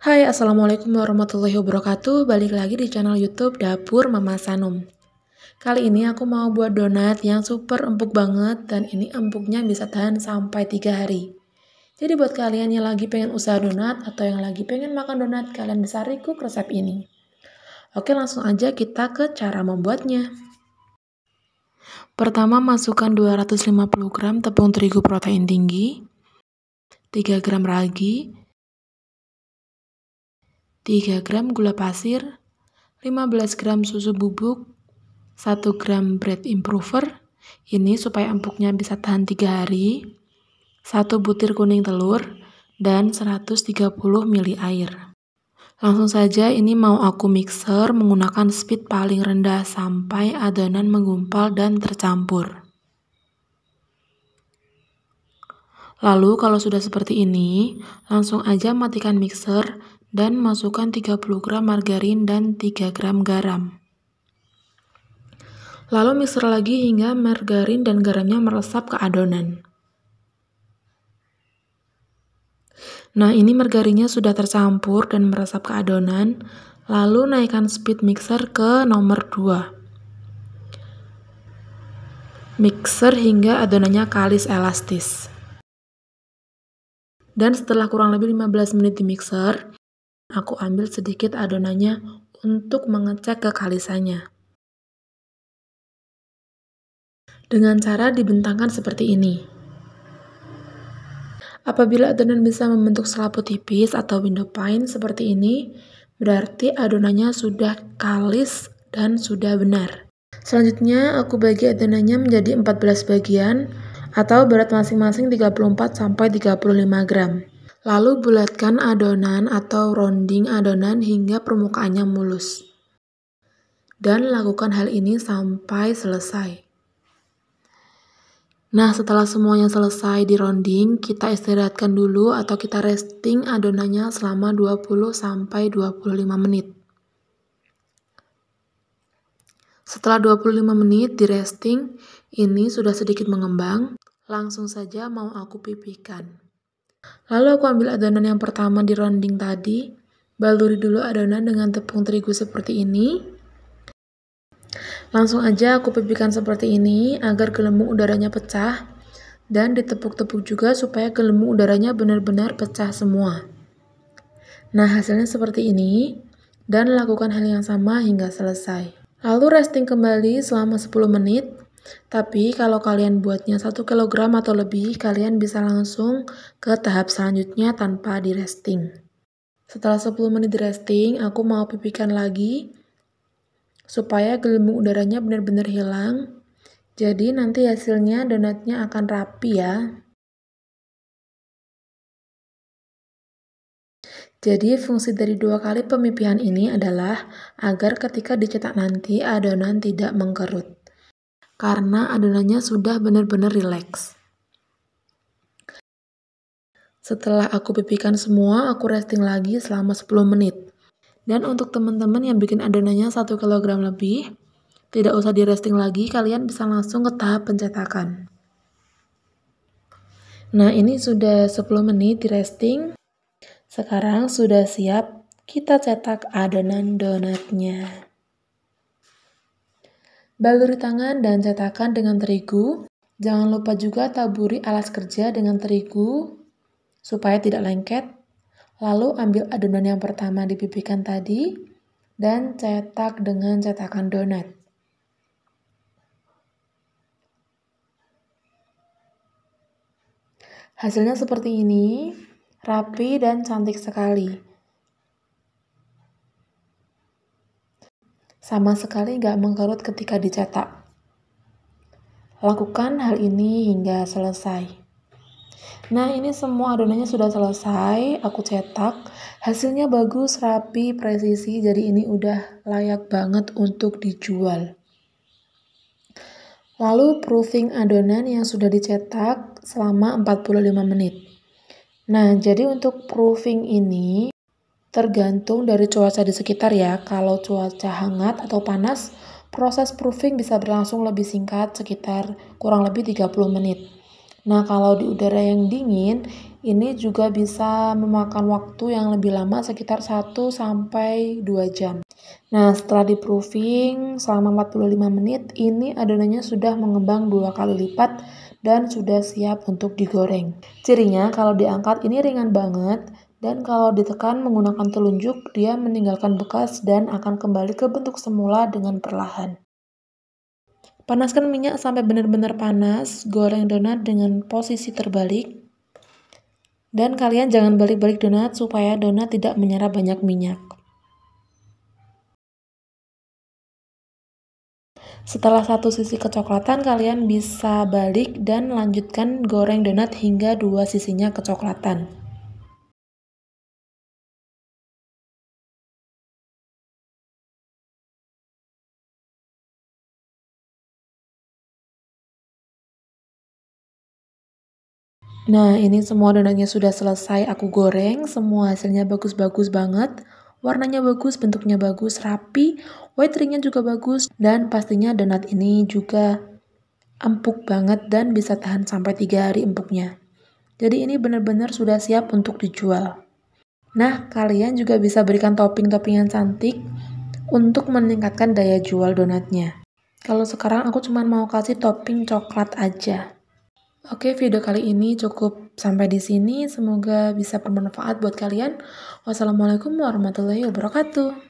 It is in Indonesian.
Hai, Assalamualaikum warahmatullahi wabarakatuh. Balik lagi di channel YouTube Dapur Mama Sanum. Kali ini aku mau buat donat yang super empuk banget dan ini empuknya bisa tahan sampai 3 hari. Jadi buat kalian yang lagi pengen usaha donat atau yang lagi pengen makan donat, kalian bisa recook resep ini. Oke, langsung aja kita ke cara membuatnya. Pertama, masukkan 250 gram tepung terigu protein tinggi, 3 gram ragi, 3 gram gula pasir, 15 gram susu bubuk, 1 gram bread improver, ini supaya empuknya bisa tahan 3 hari, 1 butir kuning telur, dan 130 ml air. Langsung saja ini mau aku mixer menggunakan speed paling rendah sampai adonan menggumpal dan tercampur. Lalu kalau sudah seperti ini, langsung aja matikan mixer dan masukkan 30 gram margarin dan 3 gram garam. Lalu mixer lagi hingga margarin dan garamnya meresap ke adonan. Nah, ini margarinnya sudah tercampur dan meresap ke adonan. Lalu naikkan speed mixer ke nomor 2. Mixer hingga adonannya kalis elastis. Dan setelah kurang lebih 15 menit di mixer, aku ambil sedikit adonannya untuk mengecek kekalisannya. Dengan cara dibentangkan seperti ini. Apabila adonan bisa membentuk selaput tipis atau window pane seperti ini, berarti adonannya sudah kalis dan sudah benar. Selanjutnya aku bagi adonannya menjadi 14 bagian atau berat masing-masing 34-35 gram. Lalu bulatkan adonan atau rounding adonan hingga permukaannya mulus. Dan lakukan hal ini sampai selesai. Nah, setelah semuanya selesai di rounding, kita istirahatkan dulu atau kita resting adonannya selama 20-25 menit. Setelah 25 menit di resting, ini sudah sedikit mengembang, langsung saja mau aku pipihkan. Lalu aku ambil adonan yang pertama di rounding tadi, baluri dulu adonan dengan tepung terigu seperti ini. Langsung aja aku pipihkan seperti ini agar gelembung udaranya pecah dan ditepuk-tepuk juga supaya gelembung udaranya benar-benar pecah semua. Nah, hasilnya seperti ini dan lakukan hal yang sama hingga selesai. Lalu resting kembali selama 10 menit. Tapi kalau kalian buatnya 1 kg atau lebih, kalian bisa langsung ke tahap selanjutnya tanpa di resting. Setelah 10 menit di resting, aku mau pipihkan lagi supaya gelembung udaranya benar-benar hilang. Jadi nanti hasilnya donatnya akan rapi ya. Jadi fungsi dari 2 kali pemipihan ini adalah agar ketika dicetak nanti adonan tidak mengkerut. Karena adonannya sudah benar-benar rileks. Setelah aku pipihkan semua, aku resting lagi selama 10 menit. Dan untuk teman-teman yang bikin adonannya 1 kg lebih, tidak usah di resting lagi, kalian bisa langsung ke tahap pencetakan. Nah, ini sudah 10 menit di resting. Sekarang sudah siap kita cetak adonan donatnya. Baluri tangan dan cetakan dengan terigu. Jangan lupa juga taburi alas kerja dengan terigu supaya tidak lengket. Lalu ambil adonan yang pertama dipipihkan tadi dan cetak dengan cetakan donat. Hasilnya seperti ini, rapi dan cantik sekali. Sama sekali nggak mengkerut ketika dicetak. Lakukan hal ini hingga selesai. Nah, ini semua adonannya sudah selesai, aku cetak. Hasilnya bagus, rapi, presisi, jadi ini udah layak banget untuk dijual. Lalu proofing adonan yang sudah dicetak selama 45 menit. Nah, jadi untuk proofing ini tergantung dari cuaca di sekitar ya. Kalau cuaca hangat atau panas, proses proofing bisa berlangsung lebih singkat, sekitar kurang lebih 30 menit. Nah, kalau di udara yang dingin, Ini juga bisa memakan waktu yang lebih lama sekitar 1-2 jam. Nah, setelah di-proofing selama 45 menit, ini adonannya sudah mengembang 2 kali lipat dan sudah siap untuk digoreng. Cirinya kalau diangkat ini ringan banget dan kalau ditekan menggunakan telunjuk, dia meninggalkan bekas dan akan kembali ke bentuk semula dengan perlahan. Panaskan minyak sampai benar-benar panas, goreng donat dengan posisi terbalik. Dan kalian jangan balik-balik donat supaya donat tidak menyerap banyak minyak. Setelah satu sisi kecoklatan, kalian bisa balik dan lanjutkan goreng donat hingga dua sisinya kecoklatan. Nah, ini semua donatnya sudah selesai aku goreng, semua hasilnya bagus-bagus banget. Warnanya bagus, bentuknya bagus, rapi, white ringnya juga bagus, dan pastinya donat ini juga empuk banget dan bisa tahan sampai 3 hari empuknya. Jadi ini benar-benar sudah siap untuk dijual. Nah, kalian juga bisa berikan topping-topping yang cantik untuk meningkatkan daya jual donatnya. Kalau sekarang aku cuma mau kasih topping coklat aja. Oke, video kali ini cukup sampai di sini. Semoga bisa bermanfaat buat kalian. Wassalamualaikum warahmatullahi wabarakatuh.